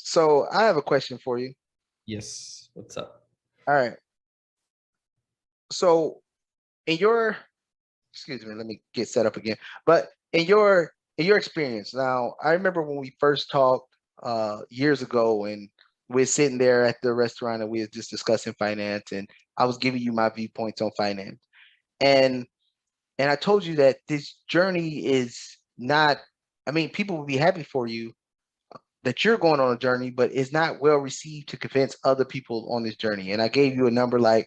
So I have a question for you. Yes. What's up? All right. So in your, excuse me, let me get set up again. But in your experience, now I remember when we first talked years ago, and we were sitting there at the restaurant and we were just discussing finance, and I was giving you my viewpoints on finance. And and I told you that this journey is not, I mean, people will be happy for you that you're going on a journey, but it's not well received to convince other people on this journey. And I gave you a number like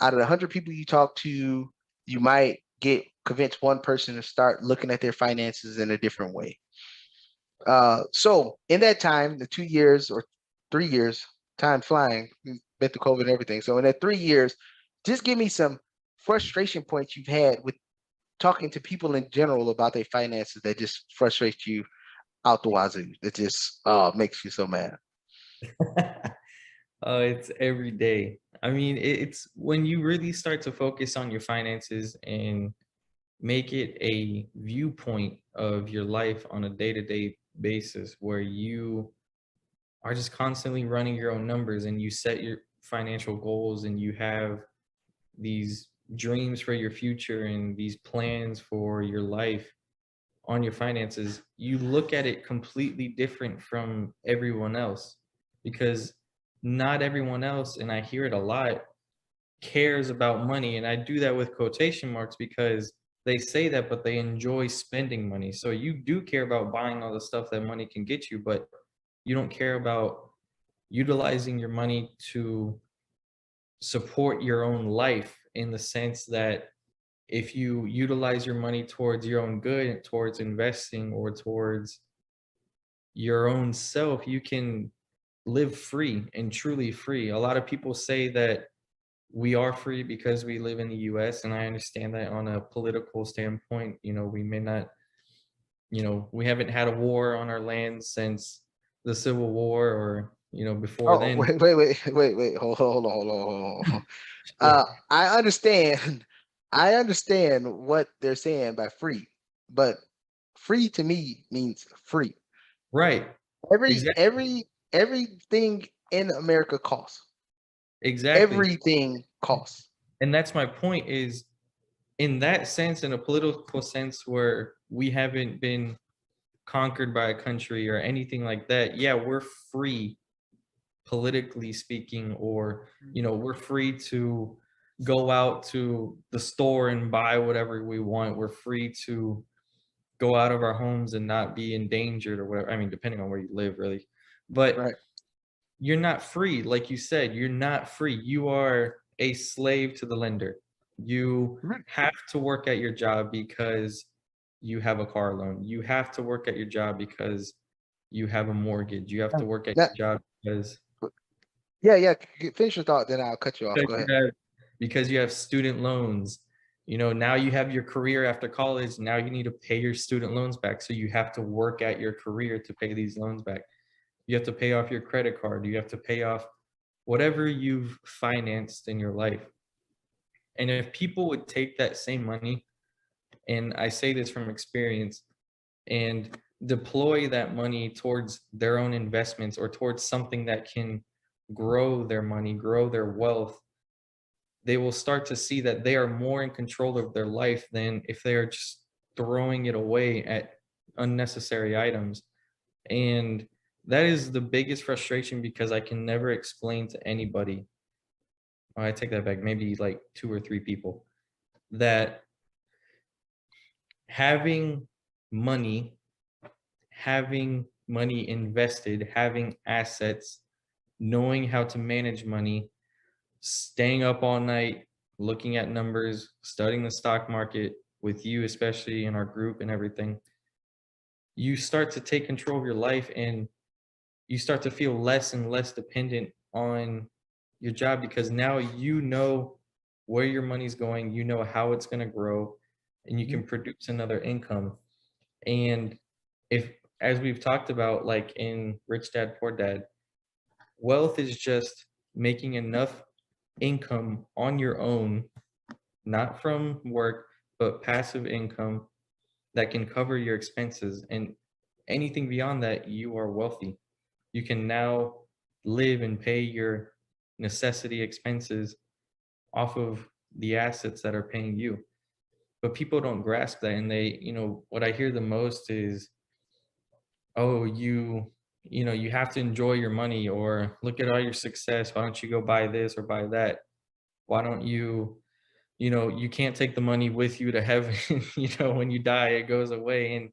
out of the 100 people you talk to, you might get convince one person to start looking at their finances in a different way. So in that time, the 2 years or 3 years, time flying, been through COVID and everything. So in that 3 years, just give me some frustration points you've had with talking to people in general about their finances that just frustrates you out the wazoo. That just makes you so mad. It's every day. I mean, it's when you really start to focus on your finances and make it a viewpoint of your life on a day-to-day basis where you are just constantly running your own numbers and you set your financial goals and you have these dreams for your future and these plans for your life on your finances, you look at it completely different from everyone else because not everyone else, and I hear it a lot, cares about money. And I do that with quotation marks because they say that, but they enjoy spending money. So you do care about buying all the stuff that money can get you, but you don't care about utilizing your money to support your own life in the sense that if you utilize your money towards your own good, towards investing or towards your own self, you can live free and truly free. A lot of people say that we are free because we live in the US, and I understand that on a political standpoint. We may not, we haven't had a war on our land since the Civil War or, before Oh, then. wait. Hold on. I understand. I understand what they're saying by free, but free to me means free. Right. Every Exactly. every everything in America costs. Exactly. Everything costs. And that's my point is in that sense, in a political sense where we haven't been conquered by a country or anything like that, yeah, we're free politically speaking, or we're free to go out to the store and buy whatever we want. We're free to go out of our homes and not be endangered or whatever. I mean, depending on where you live, really. But Right. you're not free. Like you said, you're not free. You are a slave to the lender. You Right. have to work at your job because you have a car loan. You have to work at your job because you have a mortgage. You have to work at That, your job because yeah. Finish your thought, then I'll cut you off. because Go you ahead. have because you have student loans. Now you have your career after college. Now you need to pay your student loans back. So you have to work at your career to pay these loans back. You have to pay off your credit card. You have to pay off whatever you've financed in your life. And if people would take that same money, and I say this from experience, and deploy that money towards their own investments or towards something that can grow their money, grow their wealth, they will start to see that they are more in control of their life than if they are just throwing it away at unnecessary items. And that is the biggest frustration because I can never explain to anybody. Oh, I take that back, maybe like two or three people, that having money, having money invested, having assets, knowing how to manage money, staying up all night, looking at numbers, studying the stock market with you, especially in our group and everything, you start to take control of your life and you start to feel less and less dependent on your job because now you know where your money's going, you know how it's going to grow, and you Mhm. can produce another income. And if, as we've talked about, like in Rich Dad Poor Dad, wealth is just making enough income on your own, not from work, but passive income that can cover your expenses. And anything beyond that, you are wealthy. You can now live and pay your necessity expenses off of the assets that are paying you. But people don't grasp that, and they, what I hear the most is, "Oh, you have to enjoy your money," or "Look at all your success. Why don't you go buy this or buy that? Why don't you can't take the money with you to heaven, when you die, it goes away." And,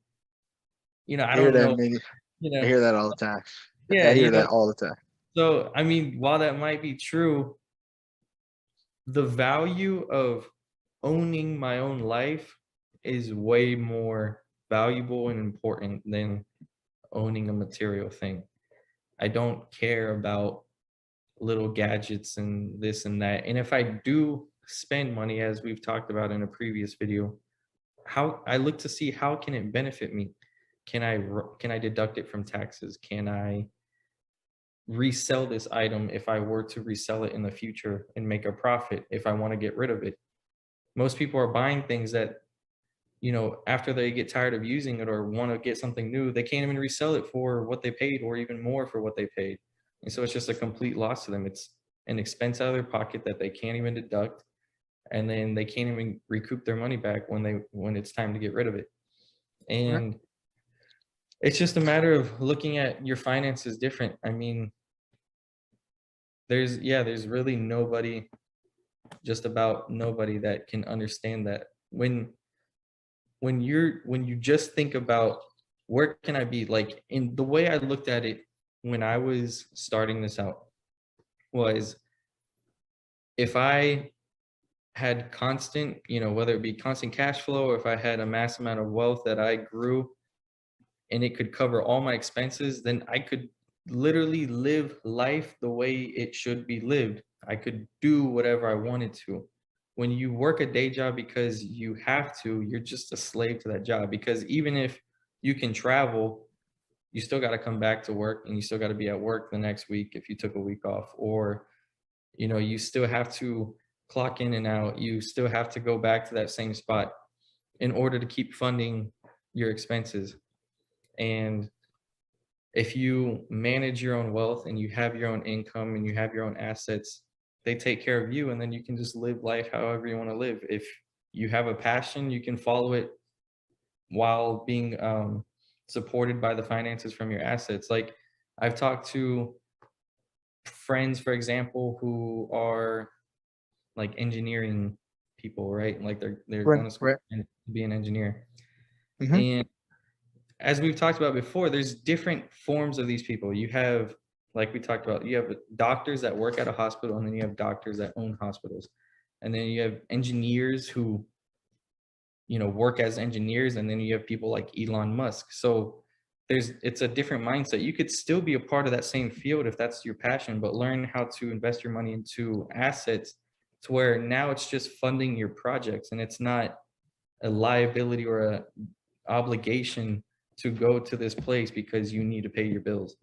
I I hear don't that know, many. you I know, hear that all the time. yeah, I hear that all the time. so I mean, while that might be true, the value of owning my own life is way more valuable and important than owning a material thing. I don't care about little gadgets and this and that. And if I do spend money, as we've talked about in a previous video, how I look to see how can it benefit me? Can I deduct it from taxes? Can I resell this item if I were to resell it in the future and make a profit if I want to get rid of it? Most people are buying things that, after they get tired of using it or want to get something new, they can't even resell it for what they paid or even more for what they paid. And so it's just a complete loss to them. It's an expense out of their pocket that they can't even deduct, and then they can't even recoup their money back when it's time to get rid of it. Right. And it's just a matter of looking at your finances different. I mean, there's really nobody, just about nobody, that can understand that. When you just think about, where can I be, like, in the way I looked at it when I was starting this out, was, if I had constant, whether it be constant cash flow, or if I had a mass amount of wealth that I grew and it could cover all my expenses, then I could literally live life the way it should be lived. I could do whatever I wanted to. When you work a day job because you have to, you're just a slave to that job, because even if you can travel, you still got to come back to work, and you still got to be at work the next week if you took a week off, or you still have to clock in and out. You still have to go back to that same spot in order to keep funding your expenses. And if you manage your own wealth and you have your own income and you have your own assets, they take care of you, and then you can just live life however you want to live. If you have a passion, you can follow it while being supported by the finances from your assets. Like, I've talked to friends, for example, who are like engineering people, right? Like, they're Right. going to school Right. and to be an engineer. Hmm. And as we've talked about before, there's different forms of these people. You have, like we talked about, you have doctors that work at a hospital, and then you have doctors that own hospitals. And then you have engineers who, work as engineers, and then you have people like Elon Musk. So it's a different mindset. You could still be a part of that same field if that's your passion, but learn how to invest your money into assets to where now it's just funding your projects, and it's not a liability or a obligation to go to this place because you need to pay your bills.